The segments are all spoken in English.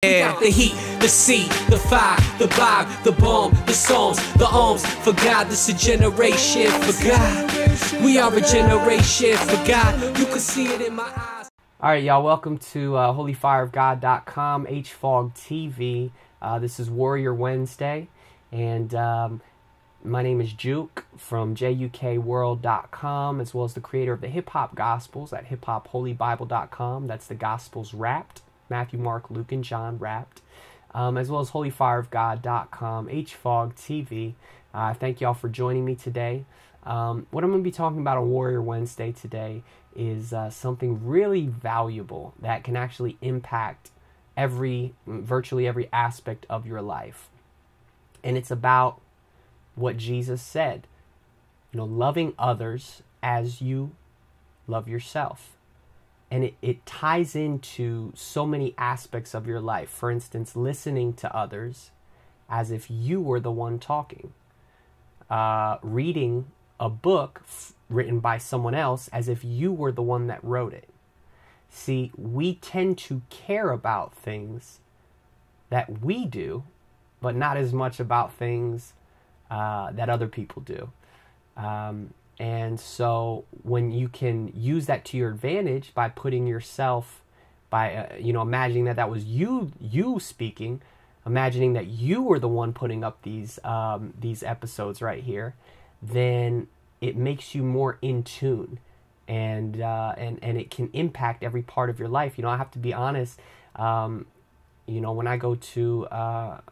Yeah, the heat, the sea, the fire, the vibe, the bomb, the songs, the ohms. For God, this is a generation. For God, we are a generation. For God, you can see it in my eyes. Alright, y'all, welcome to holyfireofgod.com, HFOG TV. This is Warrior Wednesday, and my name is Juke from JUKWorld.com, as well as the creator of the Hip Hop Gospels at hiphopholybible.com. That's the Gospels Wrapped. Matthew, Mark, Luke, and John wrapped, as well as holyfireofgod.com, HFOG TV. Thank y'all for joining me today. What I'm going to be talking about on Warrior Wednesday today is something really valuable that can actually impact virtually every aspect of your life. And it's about what Jesus said, loving others as you love yourself. And it ties into so many aspects of your life. For instance, listening to others as if you were the one talking. Reading a book written by someone else as if you were the one that wrote it. See, we tend to care about things that we do, but not as much about things that other people do. And so when you can use that to your advantage by putting yourself, by, imagining that was you speaking, imagining that you were the one putting up these episodes right here, then it makes you more in tune, and it can impact every part of your life. I have to be honest, when I go to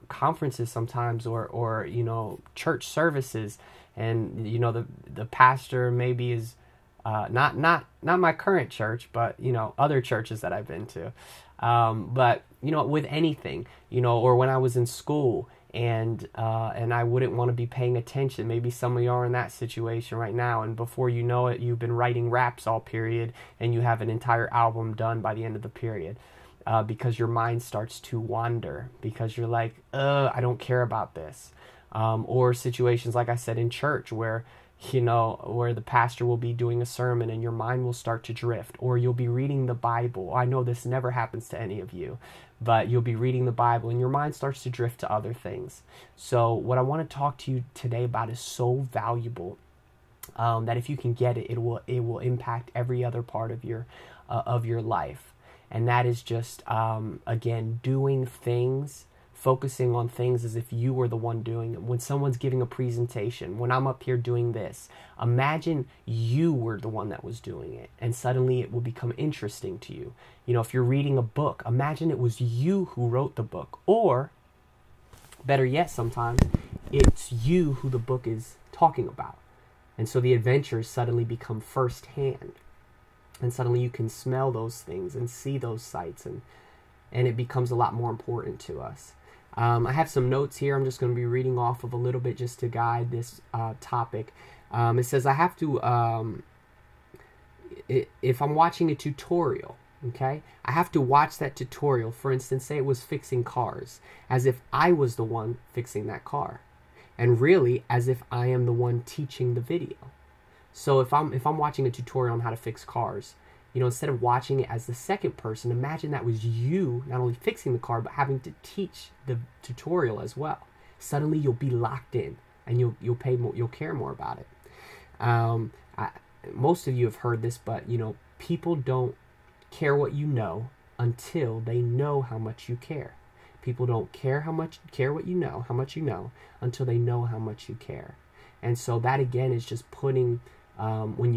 conferences sometimes or church services, and the pastor maybe is not my current church, but other churches that I've been to, but with anything, or when I was in school and I wouldn't want to be paying attention. Maybe some of you are in that situation right now, and before you know it, you've been writing raps all period, and you have an entire album done by the end of the period, because your mind starts to wander, because you're like, I don't care about this. Or situations, like I said, in church where, where the pastor will be doing a sermon and your mind will start to drift, or you'll be reading the Bible. I know this never happens to any of you, but you'll be reading the Bible and your mind starts to drift to other things. So what I want to talk to you today about is so valuable, that if you can get it, it will impact every other part of your life. And that is just, again, doing things, focusing on things as if you were the one doing it. When someone's giving a presentation, when I'm up here doing this, imagine you were the one that was doing it, and suddenly it will become interesting to you. If you're reading a book, imagine it was you who wrote the book, or better yet, sometimes it's you who the book is talking about. And so the adventures suddenly become firsthand, and suddenly you can smell those things and see those sights, and it becomes a lot more important to us. I have some notes here. I'm just going to be reading off of a little bit just to guide this topic. It says I have to, if I'm watching a tutorial, okay, I have to watch that tutorial. For instance, say it was fixing cars, as if I was the one fixing that car, and really as if I am the one teaching the video. So if I'm watching a tutorial on how to fix cars, instead of watching it as the second person, imagine that was you not only fixing the car, but having to teach the tutorial as well. Suddenly you'll be locked in, and you'll pay more, you'll care more about it. Most of you have heard this, but people don't care what you know until they know how much you care. People don't care what you know, how much you know, until they know how much you care. And so that again is just putting, when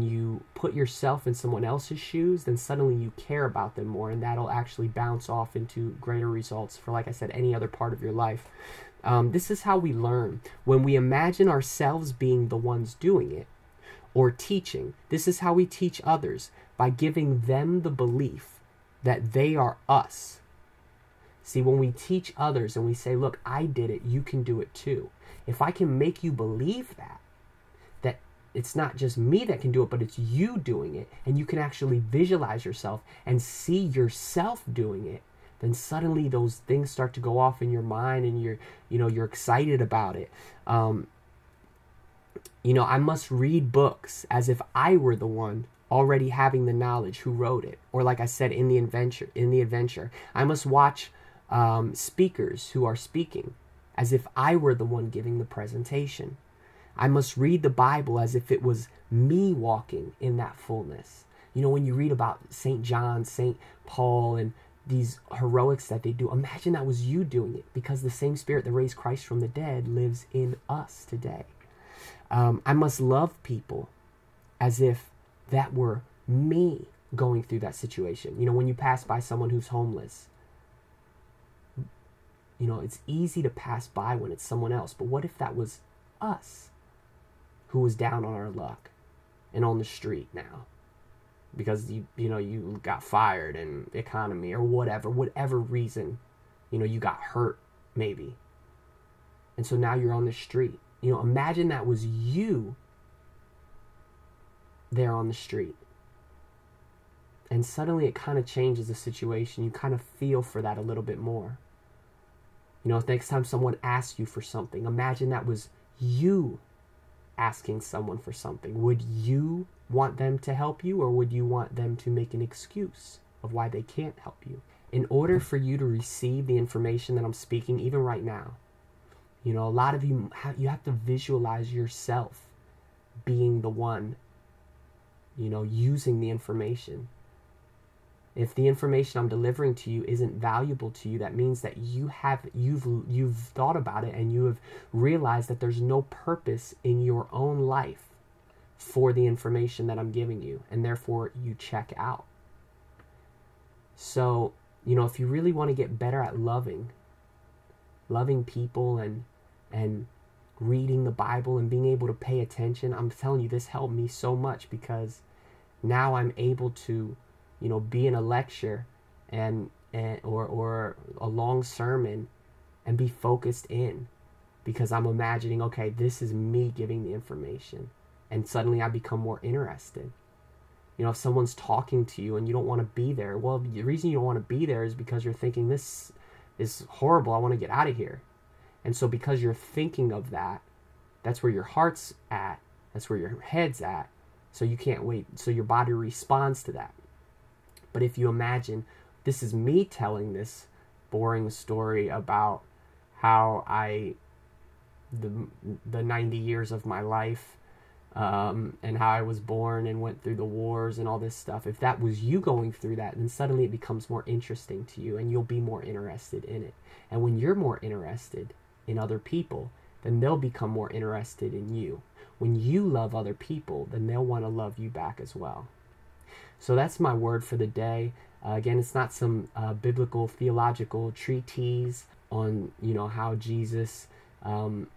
you put yourself in someone else's shoes, then suddenly you care about them more, and that'll actually bounce off into greater results for, like I said, any other part of your life. This is how we learn. When we imagine ourselves being the ones doing it or teaching, this is how we teach others, by giving them the belief that they are us. See, when we teach others and we say, look, I did it, you can do it too. If I can make you believe that it's not just me that can do it, but it's you doing it, and you can actually visualize yourself and see yourself doing it, then suddenly those things start to go off in your mind, and you're excited about it. I must read books as if I were the one already having the knowledge who wrote it. Or like I said, in the adventure, I must watch speakers who are speaking as if I were the one giving the presentation. I must read the Bible as if it was me walking in that fullness. You know, when you read about St. John, St. Paul, and these heroics that they do, imagine that was you doing it, because the same Spirit that raised Christ from the dead lives in us today. I must love people as if that were me going through that situation. You know, when you pass by someone who's homeless, you know, it's easy to pass by when it's someone else. But what if that was us who was down on our luck and on the street now because you got fired in the economy or whatever reason, you know, you got hurt maybe. And so now you're on the street. You know, imagine that was you there on the street. And suddenly it kind of changes the situation. You kind of feel for that a little bit more. You know, next time someone asks you for something, imagine that was you asking someone for something. Would you want them to help you, or would you want them to make an excuse of why they can't help you? In order for you to receive the information that I'm speaking, even right now, you know, a lot of you have to visualize yourself being the one, you know, using the information. If the information I'm delivering to you isn't valuable to you, that means that you've thought about it and you have realized that there's no purpose in your own life for the information that I'm giving you, and therefore you check out. So, you know, if you really want to get better at loving people and reading the Bible and being able to pay attention, I'm telling you, this helped me so much, because now I'm able to, you know, be in a lecture or a long sermon and be focused in, because I'm imagining, okay, this is me giving the information, and suddenly I become more interested. You know, if someone's talking to you and you don't want to be there, well, the reason you don't want to be there is because you're thinking, this is horrible, I want to get out of here. And so because you're thinking of that, that's where your heart's at, that's where your head's at, so you can't wait, so your body responds to that. But if you imagine, this is me telling this boring story about how the 90 years of my life, and how I was born and went through the wars and all this stuff. If that was you going through that, then suddenly it becomes more interesting to you and you'll be more interested in it. And when you're more interested in other people, then they'll become more interested in you. When you love other people, then they'll want to love you back as well. So that's my word for the day. Again, it's not some biblical theological treatise on, you know, how Jesus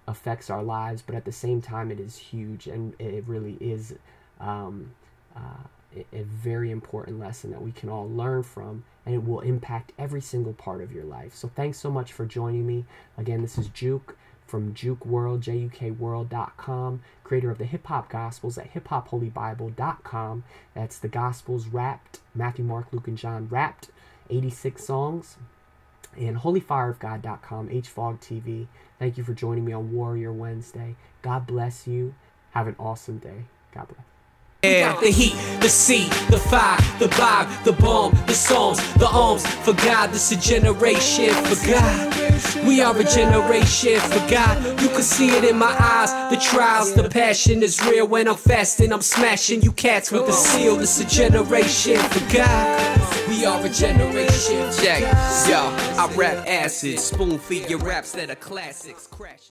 affects our lives, but at the same time it is huge, and it really is a very important lesson that we can all learn from, and it will impact every single part of your life. So thanks so much for joining me. Again, this is Juke from Juke World, JUKWorld.com, creator of the Hip Hop Gospels at hiphopholybible.com. That's the Gospels wrapped, Matthew, Mark, Luke, and John wrapped, 86 songs. And holyfireofgod.com, HFOG TV. Thank you for joining me on Warrior Wednesday. God bless you. Have an awesome day. God bless. Air, the heat, the sea, the fire, the vibe, the bomb, the songs, the arms, for God, this a generation, for God. We are a generation, for God. You can see it in my eyes, the trials, the passion is real. When I'm fasting, I'm smashing you cats with the seal. This a generation, for God. We are a generation. Check, yo, I rap acid, spoon feed your raps that are classics, crash.